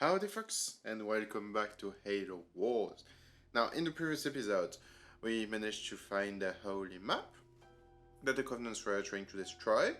Howdy folks, and welcome back to Halo Wars. Now, in the previous episode, we managed to find a holy map that the Covenants were trying to destroy.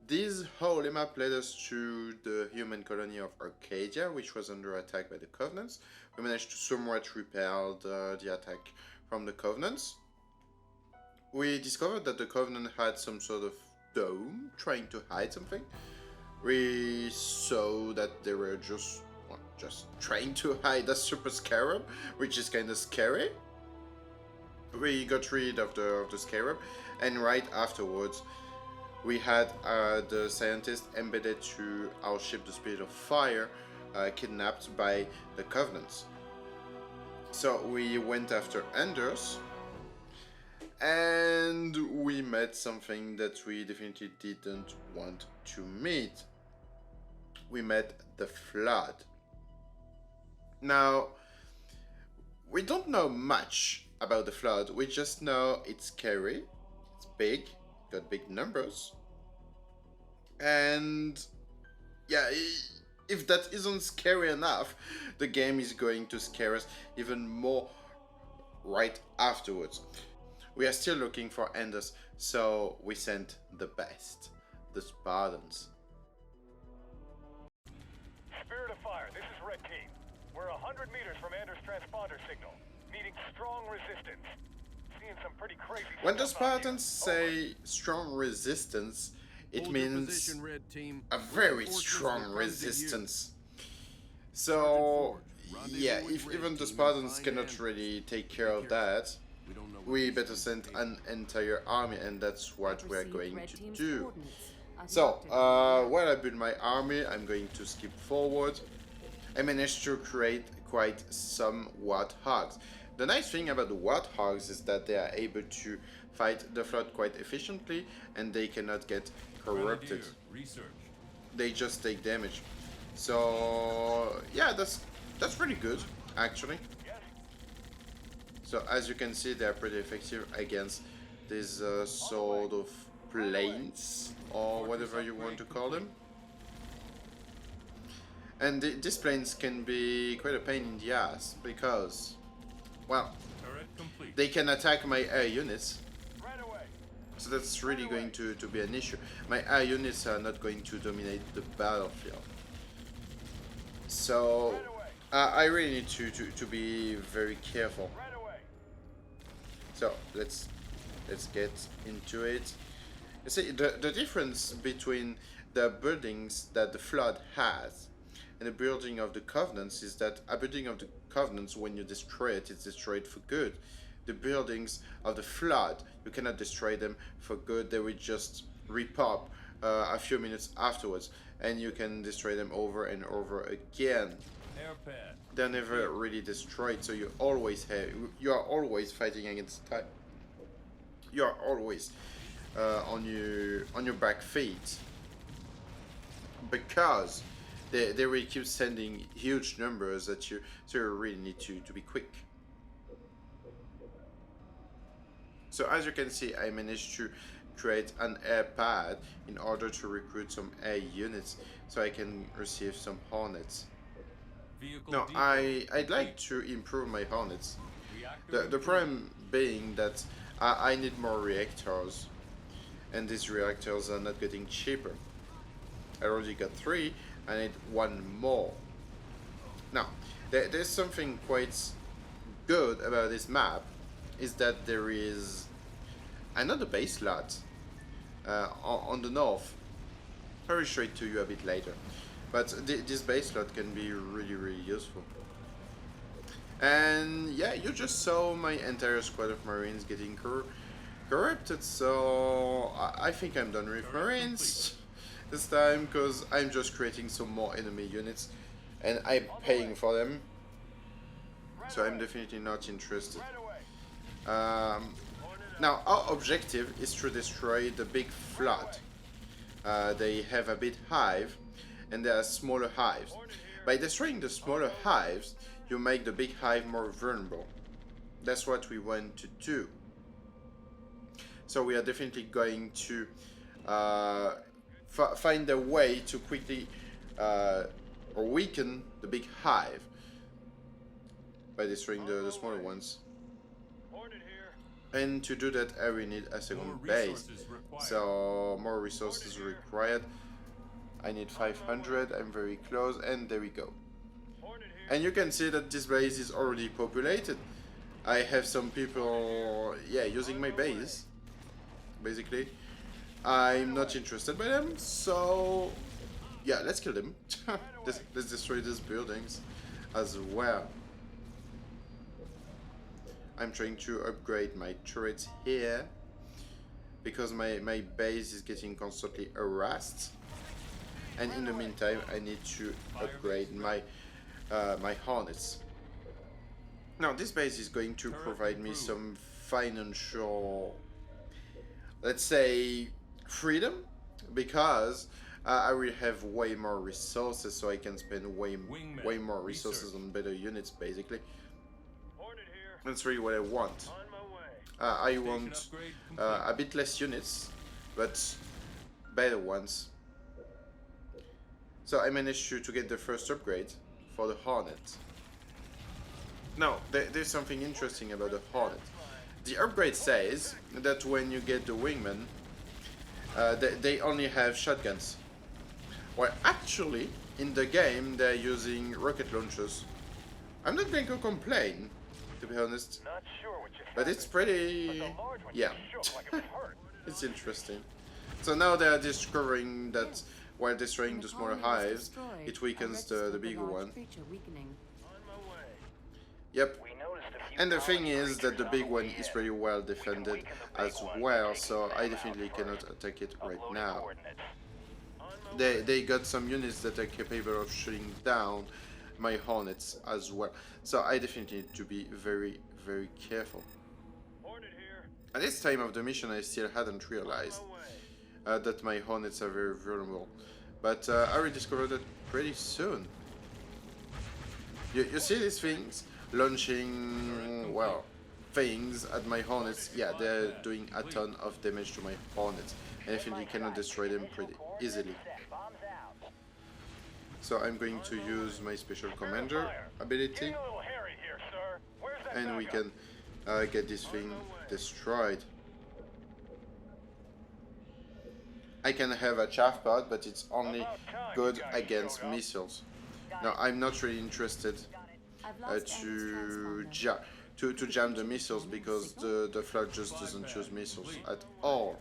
This holy map led us to the human colony of Arcadia, which was under attack by the Covenants. We managed to somewhat repel the attack from the Covenants. We discovered that the Covenant had some sort of dome trying to hide something. We saw that they were just trying to hide a super scarab, which is kind of scary. We got rid of the scarab, and right afterwards, we had the scientist embedded to our ship, the Spirit of Fire, kidnapped by the Covenants. So we went after Anders, and we met something that we definitely didn't want to meet. We met the Flood. Now, we don't know much about the Flood. We just know it's scary, it's big, got big numbers, and yeah, if that isn't scary enough, the game is going to scare us even more right afterwards. We are still looking for Anders, so we sent the best, the Spartans. Spirit of Fire, this is Red Team. We're 100 meters from Anders' transponder signal, meeting strong resistance. Seeing some pretty crazy When the stuff out here. Spartans say strong resistance, it Hold your means position, Red Team. a very Reinforcements strong will come to you. resistance. Sergeant So, Ford, rendezvous yeah, with if Red even the Team Spartans and cannot find really take care of that, We don't know what we these better things send take. an entire army, and that's what we're Received going Red to Team's do. coordinates. So, Unlocked it. while I build my army, I'm going to skip forward. I managed to create quite some warthogs. The nice thing about the warthogs is that they are able to fight the Flood quite efficiently, and they cannot get corrupted. They just take damage. So yeah, that's pretty good actually. So as you can see, they are pretty effective against these sort of planes or whatever you want to call them. And these planes can be quite a pain in the ass because, well, they can attack my air units. Right away. So that's really going to be an issue. My air units are not going to dominate the battlefield. So Right away. I really need to be very careful. Right away. So let's get into it. You see, the difference between the buildings that the Flood has and the building of the Covenants is that a building of the Covenants, when you destroy it, it's destroyed for good. The buildings of the Flood, you cannot destroy them for good. They will just repop a few minutes afterwards, and you can destroy them over and over again. They're never really destroyed, so you are always fighting against time. You are always on your back feet because they will keep sending huge numbers at you, so you really need to be quick. So as you can see, I managed to create an air pad in order to recruit some air units so I can receive some Hornets. Now, I'd like to improve my Hornets. The problem being that I need more reactors, and these reactors are not getting cheaper. I already got 3, I need 1 more. Now, there's something quite good about this map, is that there is another base slot on the north. I will show it to you a bit later. But this base slot can be really useful. And yeah, you just saw my entire squad of Marines getting corrupted, so I think I'm done with Marines this time, because I'm just creating some more enemy units and I'm paying for them, so I'm definitely not interested. Right away. Now our objective is to destroy the big Flood. They have a big hive and there are smaller hives. By destroying the smaller hives, you make the big hive more vulnerable. That's what we want to do. So we are definitely going to find a way to quickly or weaken the big hive by destroying the smaller ones. Hornet here. And to do that, I will need a second base. So more resources required. I need 500. I'm very close, and there we go. Hornet here. And you can see that this base is already populated. I have some people, yeah, using my base. Basically, I'm not interested by them, so yeah, let's kill them. Let's destroy these buildings as well. I'm trying to upgrade my turrets here because my base is getting constantly harassed, and in the meantime I need to upgrade my my hornets. Now this base is going to provide me some financial, let's say, freedom, because I will have way more resources, so I can spend way more resources on better units, basically. Hornet here. That's really what I want. On my way. I want a bit less units, but better ones. So I managed to get the first upgrade for the Hornet. Now, there's something interesting about the Hornet. The upgrade says that when you get the wingman, they only have shotguns. Well, actually, in the game, they're using rocket launchers. I'm not going to complain, to be honest. Not sure what you But it's pretty... The large one yeah. shook like it was hurt. It's interesting. So now they are discovering that while destroying the smaller hives, it weakens the bigger one. On my way. Yep. We noticed a few And the thing colony is that the creatures big on the one way is in. pretty well defended as well, so I definitely cannot attack it right Uploading now. coordinates. On my way. They got some units that are capable of shooting down my hornets as well, so I definitely need to be very, very careful. Hornet here. At this time of the mission, I still hadn't realized On my way. that my hornets are very vulnerable, but I will discover that pretty soon. You see these things launching, well, things at my hornets? Yeah, they're doing a ton of damage to my hornets, and I think you cannot destroy them pretty easily. So I'm going to use my special commander ability, Getting a little hairy here, sir. Where's that and we backup? can get this thing destroyed. I can have a chaff pod, but it's only good against missiles. Now I'm not really interested to jam the missiles, because the flood just doesn't use missiles at all.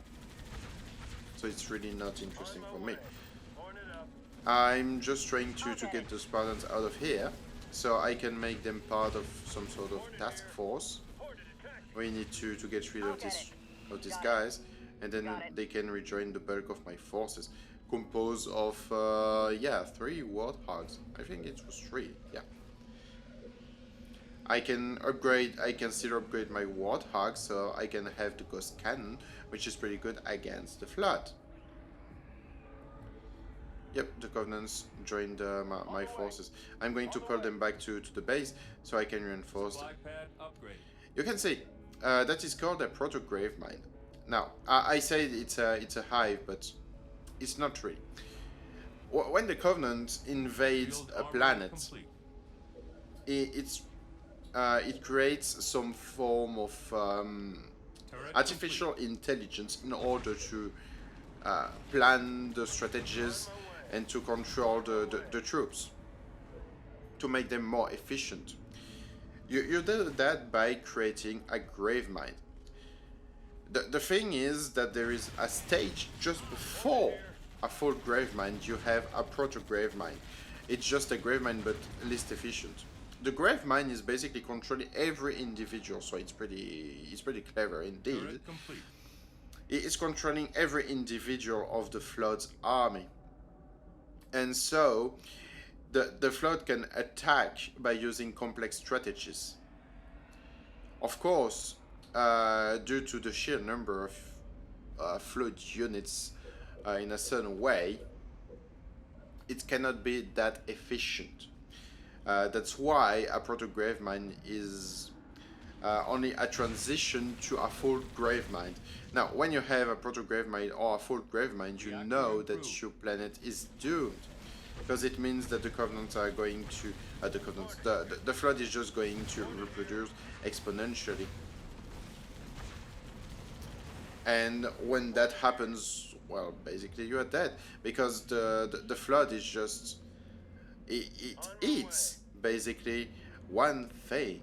So it's really not interesting for me. Hornet up. I'm just trying to get the Spartans out of here, so I can make them part of some sort of task force. Hornet attack. We need to get rid of these guys, and then they can rejoin the bulk of my forces, composed of yeah, 3 warthogs. I think it was 3. Yeah. I can still upgrade my warthog, so I can have the ghost cannon, which is pretty good against the flood. Yep, the Covenants joined my forces. I'm going to pull them back to the base so I can reinforce them. You can see that is called a proto-grave mine. Now, I say it's a hive, but it's not really. When the Covenant invades a planet, it creates some form of artificial intelligence in order to plan the strategies and to control the troops, to make them more efficient. You do that by creating a grave mine. The thing is that there is a stage just before a full grave mine. You have a proto-grave mine. It's just a grave mine, but least efficient. The grave mine is basically controlling every individual, so it's pretty clever indeed. It's controlling every individual of the Flood's army. And so, the Flood can attack by using complex strategies. Of course, due to the sheer number of Flood units in a certain way, it cannot be that efficient. That's why a proto-grave mine is only a transition to a full grave mine. Now, when you have a proto-grave mine or a full grave mine, you know that your planet is doomed. because it means that the Covenants are going to the Flood is just going to reproduce exponentially. And when that happens, well, basically you are dead, because the Flood is just it eats basically one thing: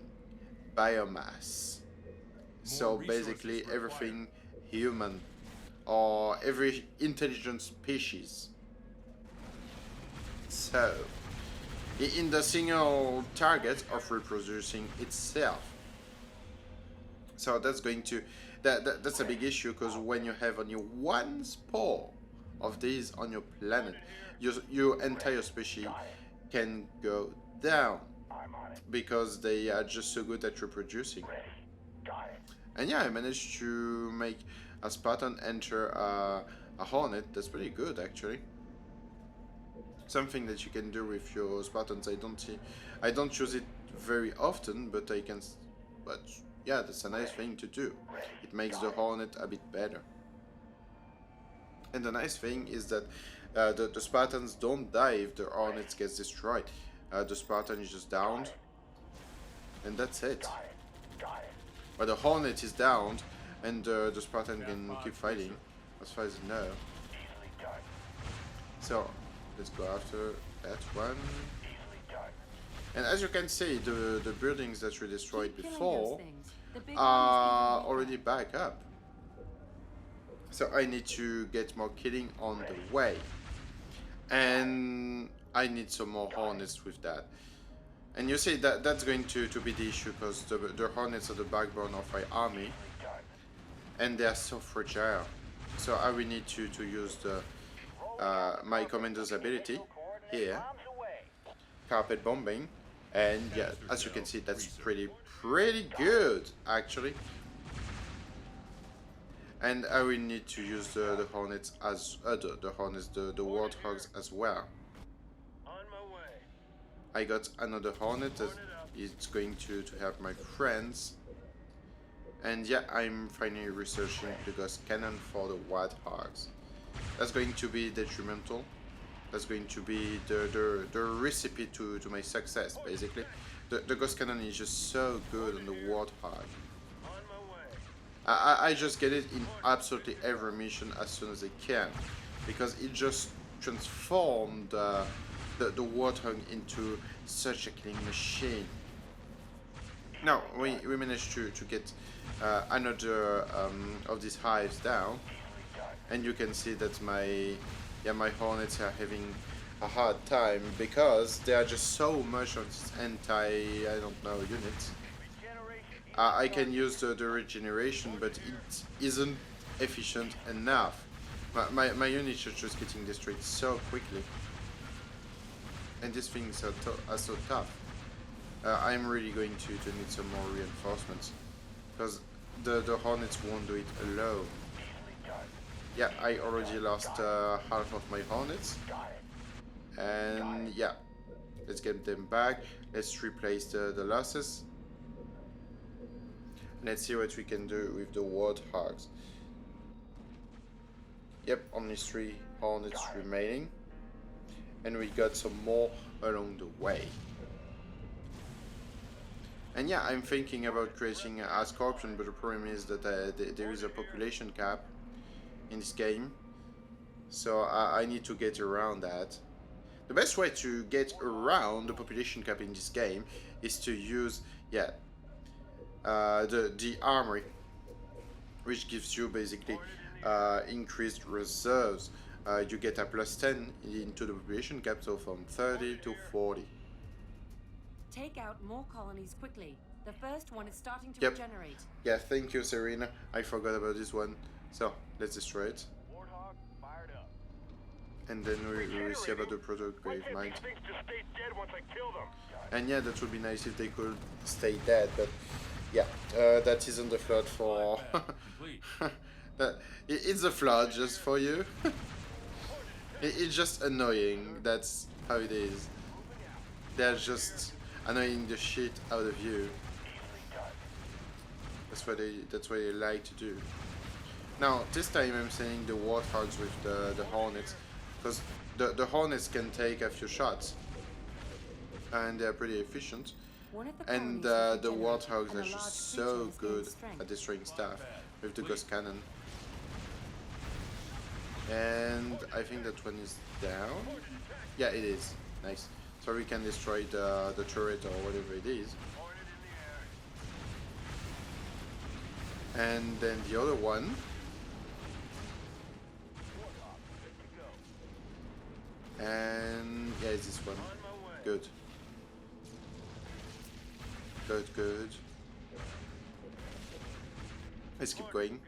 biomass. So basically everything human or every intelligent species. So in the single target of reproducing itself. So that's going to that's a big issue, because when you have only one spore of these on your planet, your entire species can go down, because they are just so good at reproducing. And yeah, I managed to make a Spartan enter a Hornet. That's pretty good, actually. Something that you can do with your Spartans. I don't use it very often, but but yeah, that's a nice thing to do. It makes the Hornet a bit better. And the nice thing is that the Spartans don't die if the Hornet gets destroyed. The Spartan is just downed, and that's it. But the Hornet is downed, and the Spartan can keep fighting, as far as I know. So let's go after that one. And as you can see, the buildings that we destroyed before are already back up. So I need to get more killing on the way. And I need some more Hornets with that. And you see that's going to be the issue, because the Hornets are the backbone of my army. And they are so fragile. So I will need to use my commander's ability here. Carpet bombing. And yeah, as you can see, that's pretty good, actually. And I will need to use the Hornets as the Hornets, the Warthogs as well. I got another Hornet that is going to help my friends. And yeah, I'm finally researching the Ghost Cannon for the Warthogs. That's going to be detrimental. That's going to be the recipe to my success, basically. The Ghost Cannon is just so good on the Warthog. I just get it in absolutely every mission as soon as I can, because it just transformed the Warthog into such a killing machine. Now we managed to get another of these hives down, and you can see that my Hornets are having a hard time, because there are just so much of this units. I can use the regeneration, but it isn't efficient enough. My units are just getting destroyed so quickly, and these things are so tough. I'm really going to need some more reinforcements, because the Hornets won't do it alone. Yeah, I already lost half of my Hornets, and yeah, let's get them back. Let's replace the losses. Let's see what we can do with the Warthogs. Yep, only 3 Hornets remaining, and we got some more along the way. And yeah, I'm thinking about creating a Scorpion, but the problem is that there is a population cap in this game, so I need to get around that. The best way to get around the population cap in this game is to use the armory, which gives you basically increased reserves. You get a +10 into the population cap, so from 30 to 40. Take out more colonies quickly. The first one is starting to regenerate. Yeah, thank you, Serena. I forgot about this one. So let's destroy it. Warthog fired up. And then we will see about the Proto-Grave Mine. These things just stay dead once I kill them. And yeah, that would be nice if they could stay dead, but yeah, that isn't the Flood for... It's a Flood just for you. It's just annoying, that's how it is. They're just annoying the shit out of you. That's what they like to do. Now, this time I'm sending the Warthogs with the Hornets, because the Hornets can take a few shots, and they're pretty efficient. One of the And colonies has the regenerated, Warthogs and are a large just creature so has gained good strength. at destroying stuff with the Ghost Cannon. And I think that one is down. Yeah, it is. Nice. So we can destroy the turret or whatever it is. And then the other one. And yeah, it's this one. Good. Good. Let's keep going.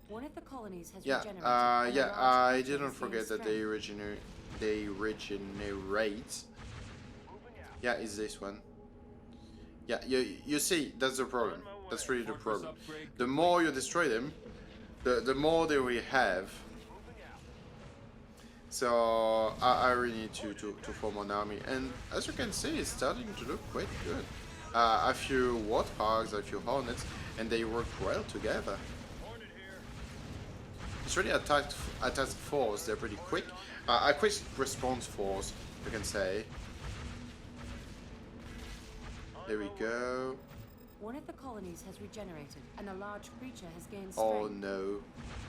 One of the colonies has Yeah, regenerated. And a yeah. large I creature didn't has gained forget that they regenerate. Yeah, it's this one. Yeah, you see, that's the problem. That's really the problem. The more you destroy them, the more they will have. So I really need to form an army, and as you can see, it's starting to look quite good. A few Warthogs, a few Hornets, and they work well together. It's really a task force. They're pretty quick. A quick response force, you can say. There we go. One of the colonies has regenerated, and a large creature has gained strength. Oh no,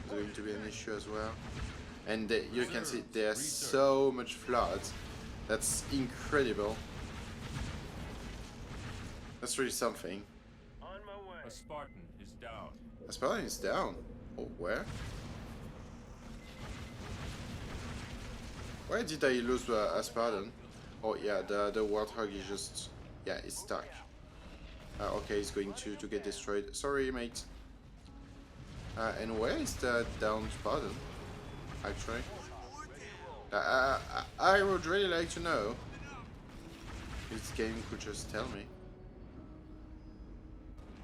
there's going to be an issue as well. And you can see there's so much floods. That's incredible. That's really something. A Spartan is down. A Spartan is down. Oh, where? Where did I lose a Spartan? Oh yeah, the Warthog is just... yeah, it's stuck. Okay, it's going to get destroyed. Sorry, mate. And where is the down Spartan? Actually, I would really like to know. This game could just tell me.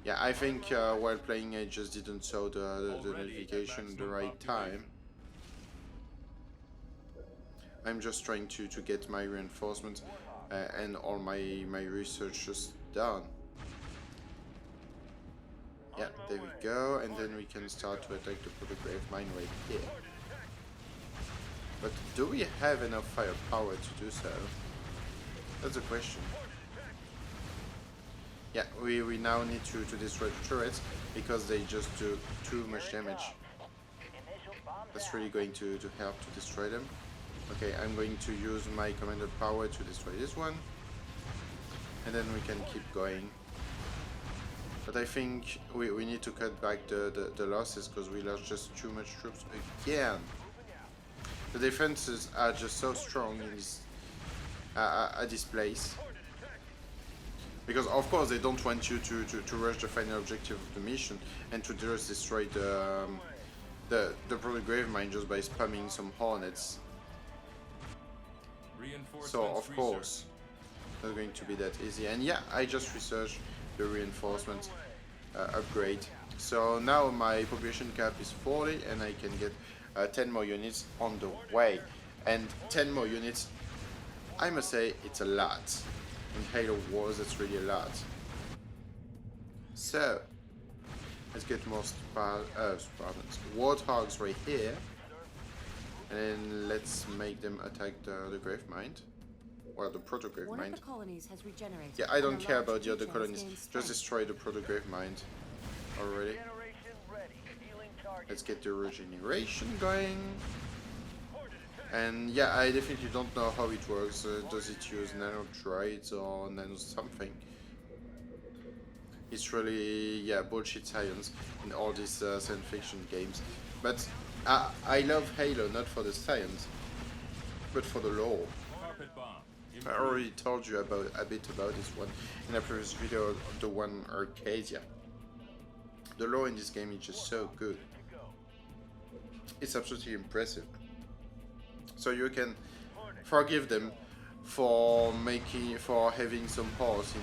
Yeah, I think while playing I just didn't show the notification at the right time. I'm just trying to get my reinforcements and all my research just done. Yeah, there we go, and then we can start to attack the grave mine right here. But do we have enough firepower to do so? That's the question. Yeah, we now need to destroy the turrets because they just do too much damage. That's really going to help to destroy them. Okay, I'm going to use my commanded power to destroy this one. And then we can keep going. But I think we need to cut back the losses because we lost just too much troops again. The defenses are just so strong in this, at this place. Because of course they don't want you to rush the final objective of the mission and to just destroy the product grave mine just by spamming some hornets. So of course not going to be that easy. And yeah, I just researched the reinforcement upgrade. So now my population cap is 40 and I can get 10 more units on the way. And 10 more units, I must say, it's a lot. In Halo Wars, that's really a lot. So, let's get more Spartans. Warthogs right here. And then let's make them attack the grave mine. Or the proto-grave One mine. of the colonies has regenerated. Yeah, I don't and a care large about the other creature has colonies. gained Just strength. destroy the proto-grave mine already. Let's get the regeneration going. And yeah, I definitely don't know how it works. Does it use nano droids or nano something? It's really, yeah, bullshit science in all these science fiction games. But I love Halo not for the science, but for the lore. I already told you a bit about this one in a previous video, the one Arcadia. The lore in this game is just so good. It's absolutely impressive. So you can forgive them for having some horse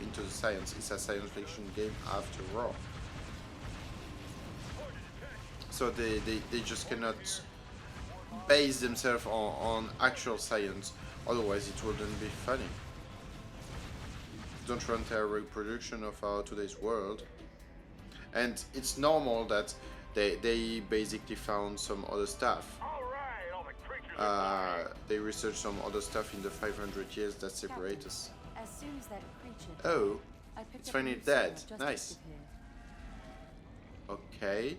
into the science. It's a science fiction game after all. So they just cannot base themselves on actual science, otherwise it wouldn't be funny. Don't run a reproduction of our today's world. And it's normal that they basically found some other stuff. they researched some other stuff in the 500 years that separate us. As soon as that creature Oh, I picked it's up finally a new signal dead. just Nice. disappeared. Okay,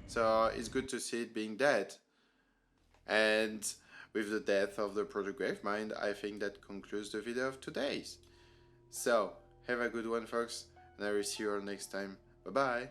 so it's good to see it being dead. And with the death of the Product Gravemind, I think that concludes the video of today's. So, have a good one, folks, and I will see you all next time. Bye-bye.